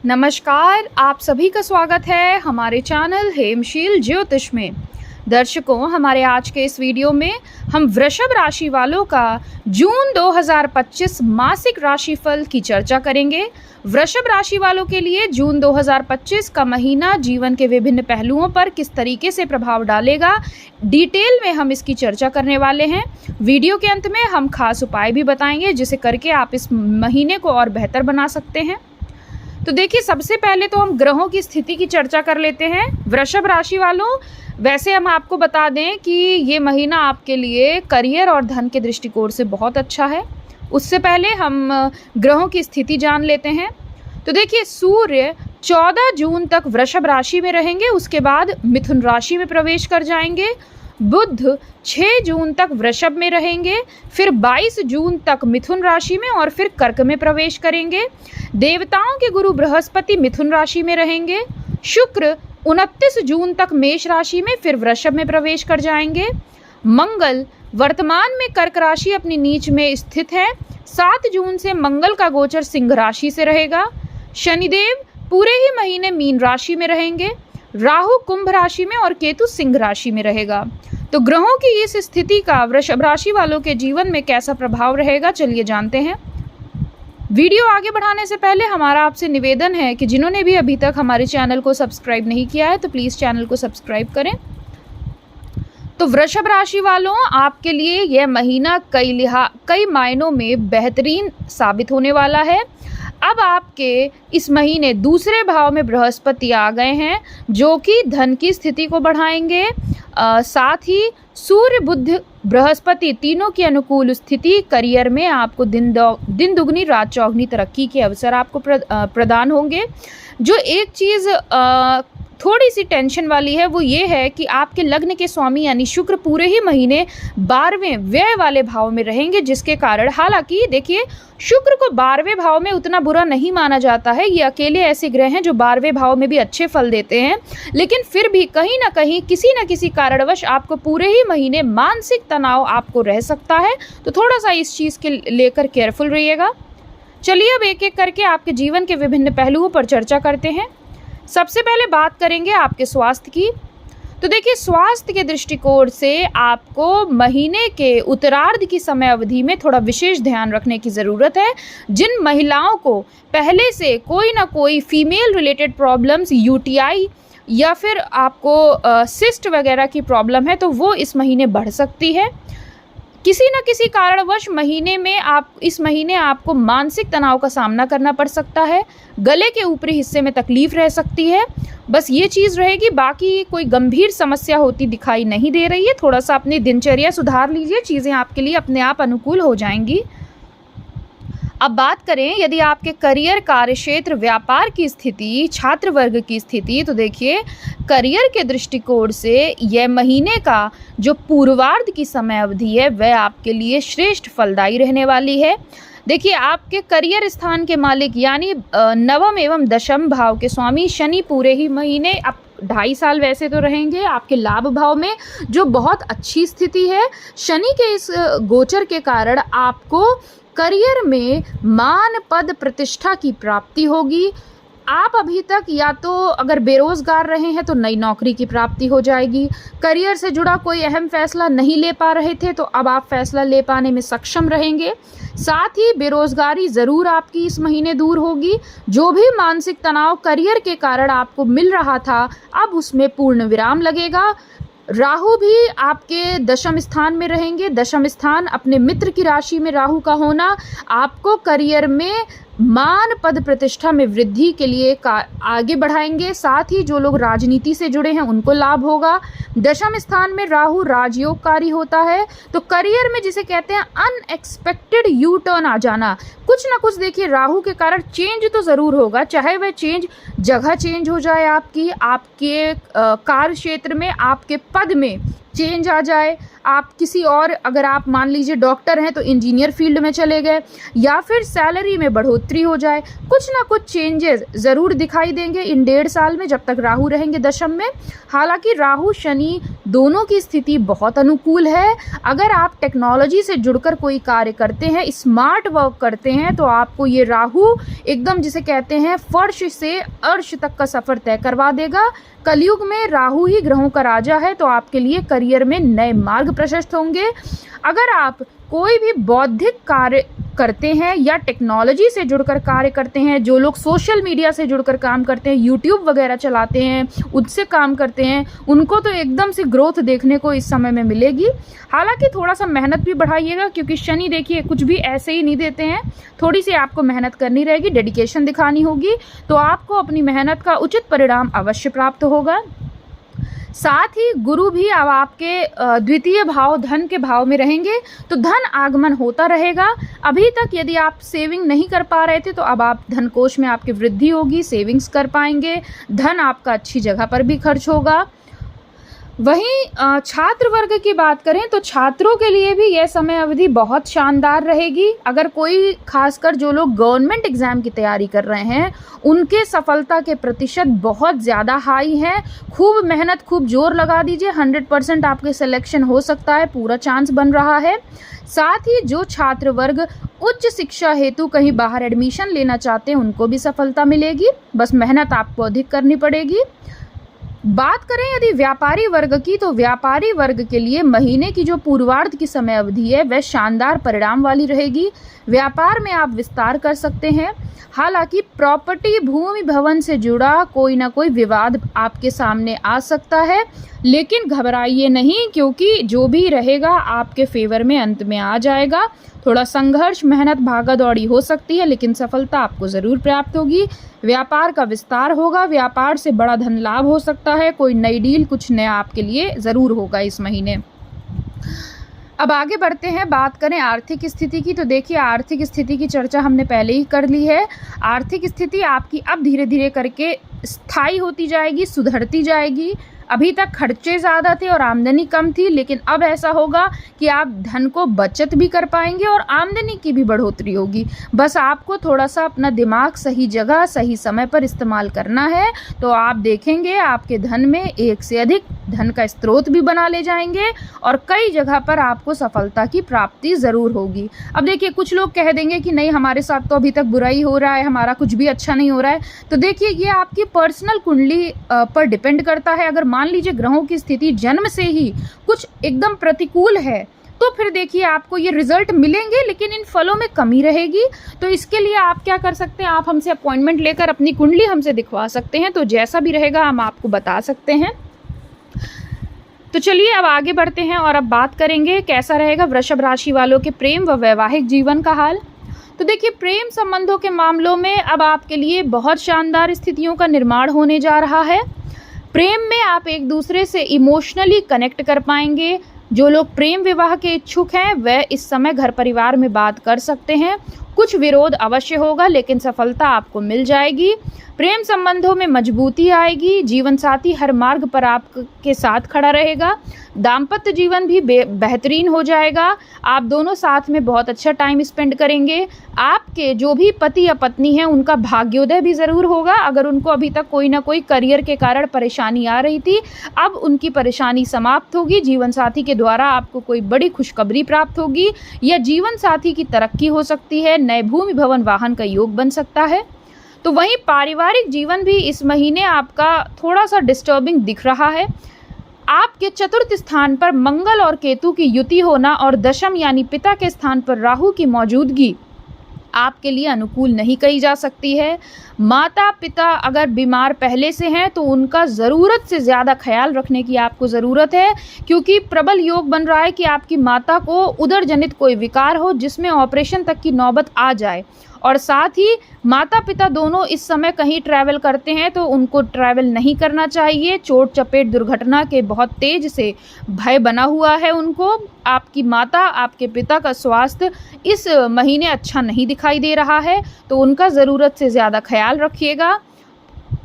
नमस्कार, आप सभी का स्वागत है हमारे चैनल हेमशील ज्योतिष में। दर्शकों, हमारे आज के इस वीडियो में हम वृषभ राशि वालों का जून 2025 मासिक राशिफल की चर्चा करेंगे। वृषभ राशि वालों के लिए जून 2025 का महीना जीवन के विभिन्न पहलुओं पर किस तरीके से प्रभाव डालेगा, डिटेल में हम इसकी चर्चा करने वाले हैं। वीडियो के अंत में हम खास उपाय भी बताएंगे जिसे करके आप इस महीने को और बेहतर बना सकते हैं। तो देखिए, सबसे पहले तो हम ग्रहों की स्थिति की चर्चा कर लेते हैं। वृषभ राशि वालों, वैसे हम आपको बता दें कि ये महीना आपके लिए करियर और धन के दृष्टिकोण से बहुत अच्छा है। उससे पहले हम ग्रहों की स्थिति जान लेते हैं। तो देखिए, सूर्य 14 जून तक वृषभ राशि में रहेंगे, उसके बाद मिथुन राशि में प्रवेश कर जाएंगे। बुध 6 जून तक वृषभ में रहेंगे, फिर 22 जून तक मिथुन राशि में और फिर कर्क में प्रवेश करेंगे। देवताओं के गुरु बृहस्पति मिथुन राशि में रहेंगे। शुक्र 29 जून तक मेष राशि में, फिर वृषभ में प्रवेश कर जाएंगे। मंगल वर्तमान में कर्क राशि अपनी नीच में स्थित है। 7 जून से मंगल का गोचर सिंह राशि से रहेगा। शनिदेव पूरे ही महीने मीन राशि में रहेंगे। राहु कुंभ राशि में और केतु सिंह राशि में रहेगा। तो ग्रहों की इस स्थिति का वृषभ राशि वालों के जीवन में कैसा प्रभाव रहेगा, चलिए जानते हैं। वीडियो आगे बढ़ाने से पहले हमारा आपसे निवेदन है कि जिन्होंने भी अभी तक हमारे चैनल को सब्सक्राइब नहीं किया है तो प्लीज़ चैनल को सब्सक्राइब करें। तो वृषभ राशि वालों, आपके लिए यह महीना कई मायनों में बेहतरीन साबित होने वाला है। अब आपके इस महीने दूसरे भाव में बृहस्पति आ गए हैं जो कि धन की स्थिति को बढ़ाएंगे। साथ ही सूर्य बुध बृहस्पति तीनों की अनुकूल स्थिति करियर में आपको दिन दुगनी रात चौगनी तरक्की के अवसर आपको प्रदान होंगे। जो एक चीज़ थोड़ी सी टेंशन वाली है वो ये है कि आपके लग्न के स्वामी यानी शुक्र पूरे ही महीने 12वें व्यय वाले भाव में रहेंगे, जिसके कारण हालांकि देखिए, शुक्र को 12वें भाव में उतना बुरा नहीं माना जाता है। ये अकेले ऐसे ग्रह हैं जो 12वें भाव में भी अच्छे फल देते हैं, लेकिन फिर भी कहीं ना कहीं किसी न किसी कारणवश आपको पूरे ही महीने मानसिक तनाव आपको रह सकता है। तो थोड़ा सा इस चीज़ के लेकर केयरफुल रहिएगा। चलिए अब एक एक करके आपके जीवन के विभिन्न पहलुओं पर चर्चा करते हैं। सबसे पहले बात करेंगे आपके स्वास्थ्य की। तो देखिए, स्वास्थ्य के दृष्टिकोण से आपको महीने के उत्तरार्ध की समय अवधि में थोड़ा विशेष ध्यान रखने की ज़रूरत है। जिन महिलाओं को पहले से कोई ना कोई फीमेल रिलेटेड प्रॉब्लम्स, यूटीआई या फिर आपको सिस्ट वगैरह की प्रॉब्लम है, तो वो इस महीने बढ़ सकती है। किसी न किसी कारणवश इस महीने आपको मानसिक तनाव का सामना करना पड़ सकता है। गले के ऊपरी हिस्से में तकलीफ रह सकती है, बस ये चीज़ रहेगी। बाकी कोई गंभीर समस्या होती दिखाई नहीं दे रही है। थोड़ा सा अपनी दिनचर्या सुधार लीजिए, चीज़ें आपके लिए अपने आप अनुकूल हो जाएंगी। अब बात करें यदि आपके करियर, कार्यक्षेत्र, व्यापार की स्थिति, छात्र वर्ग की स्थिति, तो देखिए, करियर के दृष्टिकोण से यह महीने का जो पूर्वार्ध की समय अवधि है वह आपके लिए श्रेष्ठ फलदायी रहने वाली है। देखिए, आपके करियर स्थान के मालिक यानी नवम एवं दशम भाव के स्वामी शनि पूरे ही महीने 2.5 साल वैसे तो रहेंगे आपके लाभ भाव में, जो बहुत अच्छी स्थिति है। शनि के इस गोचर के कारण आपको करियर में मान, पद, प्रतिष्ठा की प्राप्ति होगी। आप अभी तक या तो अगर बेरोजगार रहे हैं तो नई नौकरी की प्राप्ति हो जाएगी। करियर से जुड़ा कोई अहम फैसला नहीं ले पा रहे थे तो अब आप फैसला ले पाने में सक्षम रहेंगे। साथ ही बेरोजगारी ज़रूर आपकी इस महीने दूर होगी। जो भी मानसिक तनाव करियर के कारण आपको मिल रहा था, अब उसमें पूर्ण विराम लगेगा। राहु भी आपके दशम स्थान में रहेंगे। दशम स्थान अपने मित्र की राशि में राहु का होना आपको करियर में मान, पद, प्रतिष्ठा में वृद्धि के लिए आगे बढ़ाएंगे। साथ ही जो लोग राजनीति से जुड़े हैं उनको लाभ होगा। दशम स्थान में राहु राजयोगकारी होता है, तो करियर में जिसे कहते हैं अनएक्सपेक्टेड यू टर्न आ जाना, कुछ ना कुछ देखिए राहु के कारण चेंज तो ज़रूर होगा। चाहे वह चेंज जगह चेंज हो जाए आपके कार्य क्षेत्र में, आपके पद में चेंज आ जाए, आप किसी और, अगर आप मान लीजिए डॉक्टर हैं तो इंजीनियर फील्ड में चले गए, या फिर सैलरी में बढ़ोतरी हो जाए। कुछ ना कुछ चेंजेस ज़रूर दिखाई देंगे इन 1.5 साल में, जब तक राहु रहेंगे दशम में। हालांकि राहु शनि दोनों की स्थिति बहुत अनुकूल है। अगर आप टेक्नोलॉजी से जुड़कर कोई कार्य करते हैं, स्मार्ट वर्क करते हैं, तो आपको ये राहु एकदम, जिसे कहते हैं, फर्श से अर्श तक का सफ़र तय करवा देगा। कलयुग में राहु ही ग्रहों का राजा है, तो आपके लिए करियर में नए मार्ग प्रशस्त होंगे। अगर आप कोई भी बौद्धिक कार्य करते हैं या टेक्नोलॉजी से जुड़कर कार्य करते हैं, जो लोग सोशल मीडिया से जुड़कर काम करते हैं, यूट्यूब वगैरह चलाते हैं, उससे काम करते हैं, उनको तो एकदम से ग्रोथ देखने को इस समय में मिलेगी। हालांकि थोड़ा सा मेहनत भी बढ़ाइएगा, क्योंकि शनि देखिए कुछ भी ऐसे ही नहीं देते हैं, थोड़ी सी आपको मेहनत करनी रहेगी, डेडिकेशन दिखानी होगी, तो आपको अपनी मेहनत का उचित परिणाम अवश्य प्राप्त होगा। साथ ही गुरु भी अब आपके द्वितीय भाव धन के भाव में रहेंगे, तो धन आगमन होता रहेगा। अभी तक यदि आप सेविंग नहीं कर पा रहे थे, तो अब आप धन कोष में आपकी वृद्धि होगी, सेविंग्स कर पाएंगे, धन आपका अच्छी जगह पर भी खर्च होगा। वहीं छात्र वर्ग की बात करें तो छात्रों के लिए भी यह समय अवधि बहुत शानदार रहेगी। अगर कोई, खासकर जो लोग गवर्नमेंट एग्ज़ाम की तैयारी कर रहे हैं, उनके सफलता के प्रतिशत बहुत ज़्यादा हाई हैं। खूब मेहनत, खूब जोर लगा दीजिए, 100% आपके सिलेक्शन हो सकता है, पूरा चांस बन रहा है। साथ ही जो छात्र वर्ग उच्च शिक्षा हेतु कहीं बाहर एडमिशन लेना चाहते हैं, उनको भी सफलता मिलेगी, बस मेहनत आपको अधिक करनी पड़ेगी। बात करें यदि व्यापारी वर्ग की, तो व्यापारी वर्ग के लिए महीने की जो पूर्वार्ध की समय अवधि है, वह शानदार परिणाम वाली रहेगी। व्यापार में आप विस्तार कर सकते हैं। हालांकि प्रॉपर्टी, भूमि, भवन से जुड़ा कोई ना कोई विवाद आपके सामने आ सकता है, लेकिन घबराइए नहीं, क्योंकि जो भी रहेगा आपके फेवर में अंत में आ जाएगा। थोड़ा संघर्ष, मेहनत, भागा दौड़ी हो सकती है, लेकिन सफलता आपको ज़रूर प्राप्त होगी। व्यापार का विस्तार होगा, व्यापार से बड़ा धन लाभ हो सकता है, कोई नई डील, कुछ नया आपके लिए ज़रूर होगा इस महीने। अब आगे बढ़ते हैं, बात करें आर्थिक स्थिति की, तो देखिए आर्थिक स्थिति की चर्चा हमने पहले ही कर ली है। आर्थिक स्थिति आपकी अब धीरे धीरे करके स्थायी होती जाएगी, सुधरती जाएगी। अभी तक खर्चे ज़्यादा थे और आमदनी कम थी, लेकिन अब ऐसा होगा कि आप धन को बचत भी कर पाएंगे और आमदनी की भी बढ़ोतरी होगी। बस आपको थोड़ा सा अपना दिमाग सही जगह, सही समय पर इस्तेमाल करना है, तो आप देखेंगे आपके धन में एक से अधिक धन का स्रोत भी बना ले जाएंगे और कई जगह पर आपको सफलता की प्राप्ति ज़रूर होगी। अब देखिए कुछ लोग कह देंगे कि नहीं, हमारे साथ तो अभी तक बुरा ही हो रहा है, हमारा कुछ भी अच्छा नहीं हो रहा है। तो देखिए ये आपकी पर्सनल कुंडली पर डिपेंड करता है। अगर मान लीजिए ग्रहों की स्थिति जन्म से ही कुछ एकदम प्रतिकूल है, तो फिर देखिए आपको ये रिजल्ट मिलेंगे, लेकिन इन फलों में कमी रहेगी। तो इसके लिए आप क्या कर सकते हैं, आप हमसे अपॉइंटमेंट लेकर अपनी कुंडली हमसे दिखवा सकते हैं, तो जैसा भी रहेगा हम आपको बता सकते हैं। तो चलिए अब आगे बढ़ते हैं और अब बात करेंगे कैसा रहेगा वृषभ राशि वालों के प्रेम व वैवाहिक जीवन का हाल। तो देखिए प्रेम संबंधों के मामलों में अब आपके लिए बहुत शानदार स्थितियों का निर्माण होने जा रहा है। प्रेम में आप एक दूसरे से इमोशनली कनेक्ट कर पाएंगे। जो लोग प्रेम विवाह के इच्छुक हैं वह इस समय घर परिवार में बात कर सकते हैं। कुछ विरोध अवश्य होगा, लेकिन सफलता आपको मिल जाएगी। प्रेम संबंधों में मजबूती आएगी। जीवन साथी हर मार्ग पर आपके साथ खड़ा रहेगा। दाम्पत्य जीवन भी बेहतरीन हो जाएगा। आप दोनों साथ में बहुत अच्छा टाइम स्पेंड करेंगे। आपके जो भी पति या पत्नी हैं उनका भाग्योदय भी ज़रूर होगा। अगर उनको अभी तक कोई ना कोई करियर के कारण परेशानी आ रही थी, अब उनकी परेशानी समाप्त होगी। जीवन साथी के द्वारा आपको कोई बड़ी खुशखबरी प्राप्त होगी या जीवन साथी की तरक्की हो सकती है। नए भूमि, भवन, वाहन का योग बन सकता है। तो वहीं पारिवारिक जीवन भी इस महीने आपका थोड़ा सा डिस्टर्बिंग दिख रहा है। आपके चतुर्थ स्थान पर मंगल और केतु की युति होना और दशम यानी पिता के स्थान पर राहु की मौजूदगी आपके लिए अनुकूल नहीं कही जा सकती है। माता पिता अगर बीमार पहले से हैं तो उनका ज़रूरत से ज़्यादा ख्याल रखने की आपको ज़रूरत है, क्योंकि प्रबल योग बन रहा है कि आपकी माता को उदर जनित कोई विकार हो जिसमें ऑपरेशन तक की नौबत आ जाए। और साथ ही माता पिता दोनों इस समय कहीं ट्रैवल करते हैं तो उनको ट्रैवल नहीं करना चाहिए। चोट चपेट दुर्घटना के बहुत तेज से भय बना हुआ है उनको। आपकी माता, आपके पिता का स्वास्थ्य इस महीने अच्छा नहीं दिखाई दे रहा है, तो उनका ज़रूरत से ज़्यादा ख्याल रखिएगा।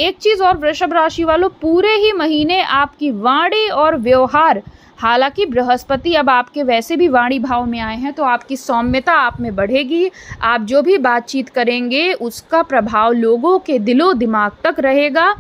एक चीज़ और वृषभ राशि वालों, पूरे ही महीने आपकी वाणी और व्यवहार हालांकि बृहस्पति अब आपके वैसे भी वाणी भाव में आए हैं, तो आपकी सौम्यता आप में बढ़ेगी। आप जो भी बातचीत करेंगे उसका प्रभाव लोगों के दिलो दिमाग तक रहेगा।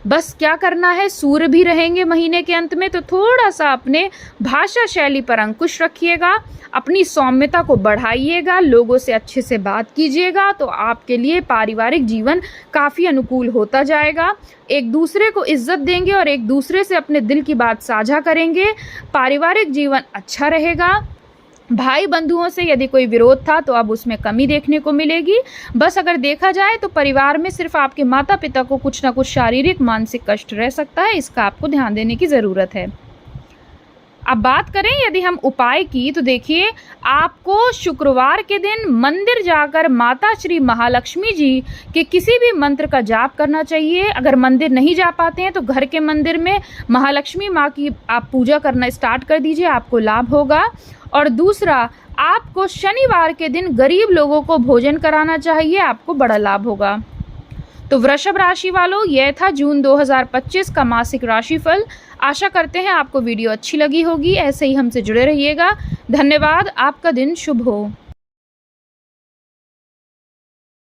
बस क्या करना है, सूर्य भी रहेंगे महीने के अंत में, तो थोड़ा सा अपने भाषा शैली पर अंकुश रखिएगा, अपनी सौम्यता को बढ़ाइएगा, लोगों से अच्छे से बात कीजिएगा, तो आपके लिए पारिवारिक जीवन काफ़ी अनुकूल होता जाएगा। एक दूसरे को इज्जत देंगे और एक दूसरे से अपने दिल की बात साझा करेंगे, पारिवारिक जीवन अच्छा रहेगा। भाई बंधुओं से यदि कोई विरोध था तो अब उसमें कमी देखने को मिलेगी। बस अगर देखा जाए तो परिवार में सिर्फ आपके माता पिता को कुछ ना कुछ शारीरिक मानसिक कष्ट रह सकता है, इसका आपको ध्यान देने की ज़रूरत है। अब बात करें यदि हम उपाय की, तो देखिए आपको शुक्रवार के दिन मंदिर जाकर माता श्री महालक्ष्मी जी के किसी भी मंत्र का जाप करना चाहिए। अगर मंदिर नहीं जा पाते हैं तो घर के मंदिर में महालक्ष्मी माँ की आप पूजा करना स्टार्ट कर दीजिए, आपको लाभ होगा। और दूसरा, आपको शनिवार के दिन गरीब लोगों को भोजन कराना चाहिए, आपको बड़ा लाभ होगा। तो वृषभ राशि वालों, यह था जून 2025 का मासिक राशिफल। आशा करते हैं आपको वीडियो अच्छी लगी होगी। ऐसे ही हमसे जुड़े रहिएगा। धन्यवाद। आपका दिन शुभ हो।